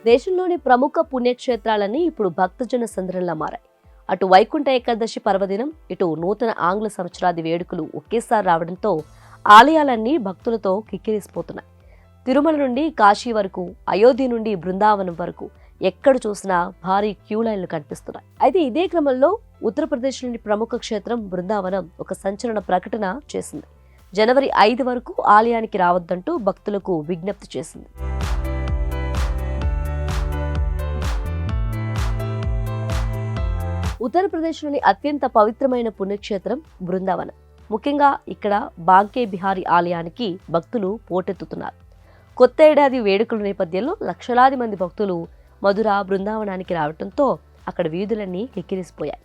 దేశంలోని ప్రముఖ పుణ్యక్షేత్రాలన్నీ ఇప్పుడు భక్తజన సంద్రంలా మారాయి. అటు వైకుంఠ ఏకాదశి పర్వదినం, ఇటు నూతన ఆంగ్ల సంవత్సరాది వేడుకలు ఒకేసారి రావడంతో ఆలయాలన్నీ భక్తులతో కిక్కిరిసిపోతున్నాయి. తిరుమల నుండి కాశీ వరకు, అయోధ్య నుండి బృందావనం వరకు ఎక్కడ చూసినా భారీ క్యూ లైన్లు కనిపిస్తున్నాయి. అయితే ఇదే క్రమంలో ఉత్తరప్రదేశ్లోని ప్రముఖ క్షేత్రం బృందావనం ఒక సంచలన ప్రకటన చేసింది. జనవరి 5 వరకు ఆలయానికి రావద్దంటూ భక్తులకు విజ్ఞప్తి చేసింది. ఉత్తరప్రదేశ్లోని అత్యంత పవిత్రమైన పుణ్యక్షేత్రం బృందావనం. ముఖ్యంగా ఇక్కడ బాంకే బిహారీ ఆలయానికి భక్తులు పోటెత్తుతున్నారు. కొత్త ఏడాది వేడుకల నేపథ్యంలో లక్షలాది మంది భక్తులు మధుర బృందావనానికి రావడంతో అక్కడ వీధులన్నీ కిక్కిరిసిపోయాయి.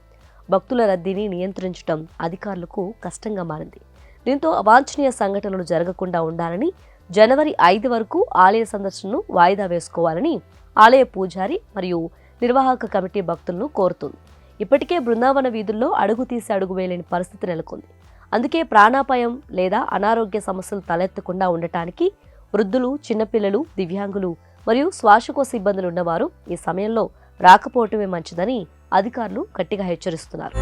భక్తుల రద్దీని నియంత్రించడం అధికారులకు కష్టంగా మారింది. దీంతో అవాంఛనీయ సంఘటనలు జరగకుండా ఉండాలని జనవరి 5 వరకు ఆలయ సందర్శనను వాయిదా వేసుకోవాలని ఆలయ పూజారి మరియు నిర్వాహక కమిటీ భక్తులను కోరుతుంది. ఇప్పటికే బృందావన వీధుల్లో అడుగు తీసి అడుగు వేయలేని పరిస్థితి నెలకొంది. అందుకే ప్రాణాపాయం లేదా అనారోగ్య సమస్యలు తలెత్తకుండా ఉండటానికి వృద్ధులు, చిన్నపిల్లలు, దివ్యాంగులు మరియు శ్వాసకోశ ఇబ్బందులు ఉన్నవారు ఈ సమయంలో రాకపోవటమే మంచిదని అధికారులు గట్టిగా హెచ్చరిస్తున్నారు.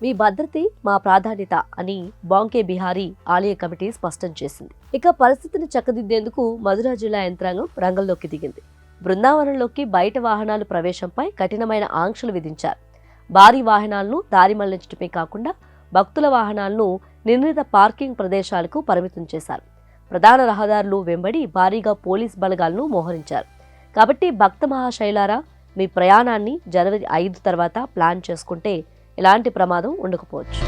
మీ భద్రతే మా ప్రాధాన్యత అని బాంకే బిహారీ ఆలయ కమిటీ స్పష్టం చేసింది. ఇక పరిస్థితిని చక్కదిద్దేందుకు మధుర జిల్లా యంత్రాంగం రంగంలోకి దిగింది. బృందావనంలోకి బయట వాహనాల ప్రవేశంపై కఠినమైన ఆంక్షలు విధించారు. భారీ వాహనాలను దారి మళ్లించడమే కాకుండా భక్తుల వాహనాలను నిర్ణీత పార్కింగ్ ప్రదేశాలకు పరిమితం చేశారు. ప్రధాన రహదారులు వెంబడి భారీగా పోలీస్ బలగాలను మోహరించారు. కాబట్టి భక్త మహాశైలారా, మీ ప్రయాణాన్ని జనవరి 5 తర్వాత ప్లాన్ చేసుకుంటే ఎలాంటి ప్రమాదం ఉండకపోవచ్చు.